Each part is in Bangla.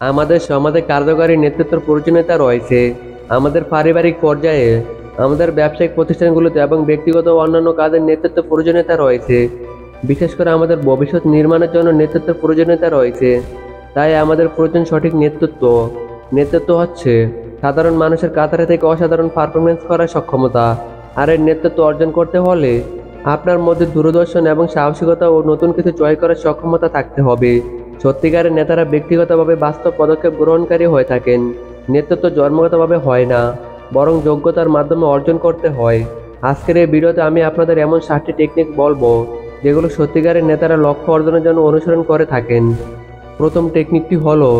আমাদের সমাজে কার্যকরী নেতৃত্বের প্রয়োজনীয়তা রয়েছে। আমাদের পারিবারিক পর্যায়ে, আমাদের ব্যবসায়িক প্রতিষ্ঠানগুলোতে এবং ব্যক্তিগত ও অন্যান্য কাজের নেতৃত্বের প্রয়োজনীয়তা রয়েছে। বিশেষ করে আমাদের ভবিষ্যৎ নির্মাণের জন্য নেতৃত্বের প্রয়োজনীয়তা রয়েছে। তাই আমাদের প্রয়োজন সঠিক নেতৃত্ব। নেতৃত্ব হচ্ছে সাধারণ মানুষের কাতারে থেকে অসাধারণ পারফরমেন্স করার সক্ষমতা। আর এর নেতৃত্ব অর্জন করতে হলে আপনার মধ্যে দূরদর্শন এবং সাহসিকতা ও নতুন কিছু জয় করার সক্ষমতা থাকতে হবে। সত্যিকারের নেতারা ব্যক্তিগতভাবে বাস্তব পদক্ষেপ গ্রহণকারী হয়ে থাকেন। নেতৃত্ব জন্মগতভাবে হয় না, বরং যোগ্যতার মাধ্যমে অর্জন করতে হয়। আজকের এই ভিডিওতে আমি আপনাদের এমন 7টি টেকনিক বলবো যেগুলো সত্যিকারের নেতারা লক্ষ্য অর্জনের জন্য অনুসরণ করে থাকেন। প্রথম টেকনিকটি হলো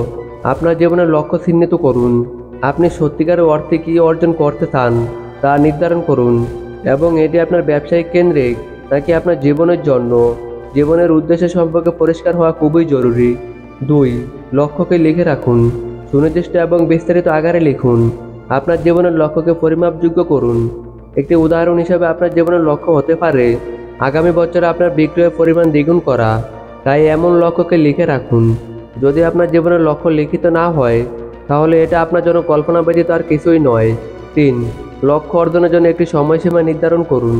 আপনার জীবনের লক্ষ্য চিহ্নিত করুন। আপনি সত্যিকারের অর্থে কী অর্জন করতে চান তা নির্ধারণ করুন, এবং এটি আপনার ব্যবসায়িক কেন্দ্রিক নাকি আপনার জীবনের জন্য। জীবনের উদ্দেশ্য সম্পর্কে পরিষ্কার হওয়া খুবই জরুরি। 2. লক্ষ্যকে লিখে রাখুন। সুনির্দিষ্ট এবং বিস্তারিত আকারে লিখুন। আপনার জীবনের লক্ষ্যকে পরিমাপযোগ্য করুন। একটি উদাহরণ হিসেবে আপনার জীবনের লক্ষ্য হতে পারে আগামী বছরে আপনার বিক্রয়ের পরিমাণ দ্বিগুণ করা। তাই এমন লক্ষ্যকে লিখে রাখুন। যদি আপনার জীবনের লক্ষ্য লিখিত না হয়, তাহলে এটা আপনার জন্য কল্পনা ব্যতীত আর কিছুই নয়। 3. লক্ষ্য অর্জনের জন্য একটি সময়সীমা নির্ধারণ করুন।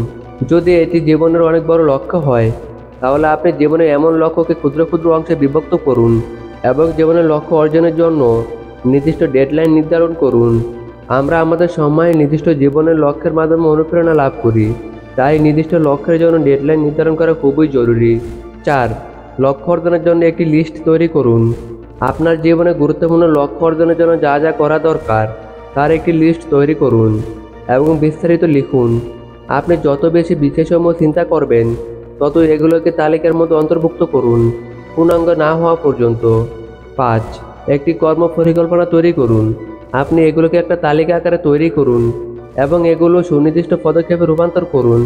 যদি এটি জীবনের অনেক বড় লক্ষ্য হয়, তাহলে আপনি জীবনের এমন লক্ষ্যকে ক্ষুদ্র ক্ষুদ্র অংশে বিভক্ত করুন এবং জীবনের লক্ষ্য অর্জনের জন্য নির্দিষ্ট ডেডলাইন নির্ধারণ করুন। আমরা আমাদের সময়ে নির্দিষ্ট জীবনের লক্ষ্যের মাধ্যমে অনুপ্রেরণা লাভ করি, তাই নির্দিষ্ট লক্ষ্যের জন্য ডেডলাইন নির্ধারণ করা খুবই জরুরি। 4. লক্ষ্য অর্জনের জন্য একটি লিস্ট তৈরি করুন। আপনার জীবনে গুরুত্বপূর্ণ লক্ষ্য অর্জনের জন্য যা যা করা দরকার তার একটি লিস্ট তৈরি করুন এবং বিস্তারিত লিখুন। আপনি যত বেশি বিষয়সমূহ চিন্তা করবেন, তত এগুলোকে তালিকার মধ্যে অন্তর্ভুক্ত করুন, পূর্ণাঙ্গ না হওয়া পর্যন্ত। 5. একটি কর্ম পরিকল্পনা তৈরি করুন। আপনি এগুলোকে একটা তালিকা আকারে তৈরি করুন এবং এগুলো সুনির্দিষ্ট পদক্ষেপে রূপান্তর করুন।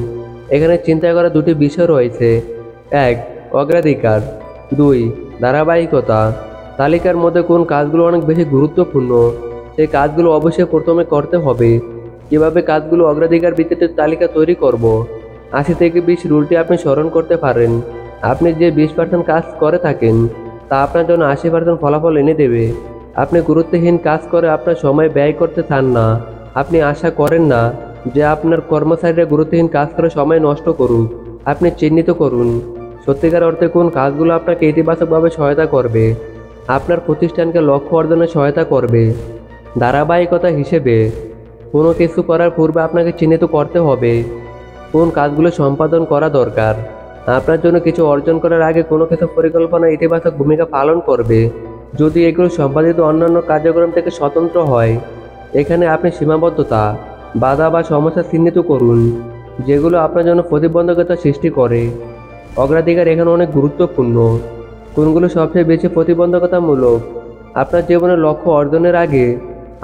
এখানে চিন্তা করা দুটি বিষয় রয়েছে। 1. অগ্রাধিকার। 2. ধারাবাহিকতা। তালিকার মধ্যে কোন কাজগুলো অনেক বেশি গুরুত্বপূর্ণ সেই কাজগুলো অবশ্যই প্রথমে করতে হবে। কীভাবে কাজগুলো অগ্রাধিকার ভিত্তিতে তালিকা তৈরি করব? 80 থেকে 20 রুলটি আপনি স্মরণ করতে পারেন। আপনি যে 20% কাজ করে থাকেন তা আপনার জন্য 80% ফলাফল এনে দেবে। আপনি গুরুত্বহীন কাজ করে আপনার সময় ব্যয় করতে চান না। আপনি আশা করেন না যে আপনার কর্মচারীরা গুরুত্বহীন কাজ করে সময় নষ্ট করুক। আপনি চিহ্নিত করুন সত্যিকার অর্থে কোন কাজগুলো আপনাকে ইতিবাচকভাবে সহায়তা করবে, আপনার প্রতিষ্ঠানকে লক্ষ্য অর্জনে সহায়তা করবে। ধারাবাহিকতা হিসেবে কোনো কিছু করার পূর্বে আপনাকে চিহ্নিত করতে হবে কোন কাজগুলো সম্পাদন করা দরকার। আপনার জন্য কিছু অর্জন করার আগে কোনো কিছু পরিকল্পনা ইতিবাচক ভূমিকা পালন করবে, যদি এগুলো সম্পাদিত অন্যান্য কার্যক্রম থেকে স্বতন্ত্র হয়। এখানে আপনি সীমাবদ্ধতা, বাধা বা সমস্যা চিহ্নিত করুন যেগুলো আপনার জন্য প্রতিবন্ধকতা সৃষ্টি করে। অগ্রাধিকার এখানে অনেক গুরুত্বপূর্ণ। কোনগুলো সবচেয়ে বেশি প্রতিবন্ধকতামূলক? আপনার জীবনের লক্ষ্য অর্জনের আগে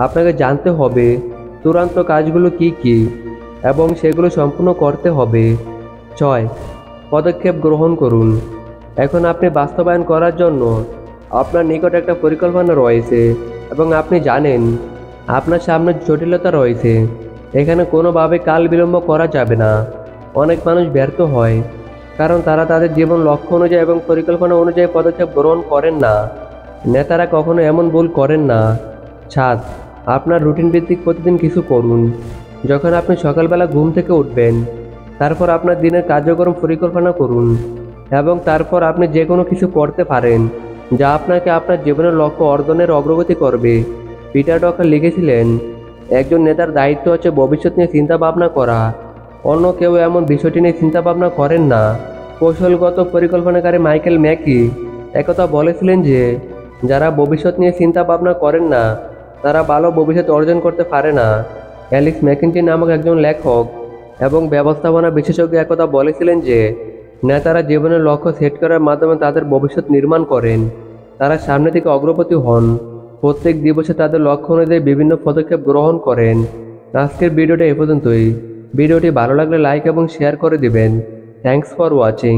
আপনাকে জানতে হবে চূড়ান্ত কাজগুলো কি কি এবং সেগুলো সম্পূর্ণ করতে হবে। 6. পদক্ষেপ গ্রহণ করুন। এখন আপনি বাস্তবায়ন করার জন্য আপনার নিকট একটা পরিকল্পনা রয়েছে এবং আপনি জানেন আপনার সামনে জটিলতা রয়েছে। এখানে কোনোভাবে কাল বিলম্ব করা যাবে না। অনেক মানুষ ব্যর্থ হয় কারণ তারা তাদের জীবন লক্ষ্য অনুযায়ী এবং পরিকল্পনা অনুযায়ী পদক্ষেপ গ্রহণ করেন না। নেতারা কখনো এমন ভুল করেন না। 7. আপনার রুটিন ভিত্তিক প্রতিদিন কিছু করুন। যখন আপনি সকালবেলা ঘুম থেকে উঠবেন, তারপর আপনার দিনের কার্যক্রম পরিকল্পনা করুন এবং তারপর আপনি যে কোনো কিছু করতে পারেন যা আপনাকে আপনার জীবনের লক্ষ্য অর্জনের অগ্রগতি করবে। পিটার ডকার লিখেছিলেন, একজন নেতার দায়িত্ব হচ্ছে ভবিষ্যৎ নিয়ে চিন্তা ভাবনা করা। অন্য কেউ এমন বিষয়টি নিয়ে চিন্তা ভাবনা করেন না। কৌশলগত পরিকল্পনাকারী মাইকেল ম্যাকি একথা বলেছিলেন যে যারা ভবিষ্যৎ নিয়ে চিন্তা ভাবনা করেন না তারা ভালো ভবিষ্যৎ অর্জন করতে পারে না। অ্যালেক্স ম্যাকিনটি নামক একজন লেখক এবং ব্যবস্থাপনা বিশেষজ্ঞ একথা বলেছিলেন যে নেতারা জীবনের লক্ষ্য সেট করার মাধ্যমে তাদের ভবিষ্যৎ নির্মাণ করেন। তারা সামনে থেকে অগ্রগতি হন, প্রত্যেক দিবসে তাদের লক্ষ্য অনুযায়ী বিভিন্ন পদক্ষেপ গ্রহণ করেন। আজকের ভিডিওটা এ পর্যন্তই। ভিডিওটি ভালো লাগলে লাইক এবং শেয়ার করে দিবেন। Thanks for watching.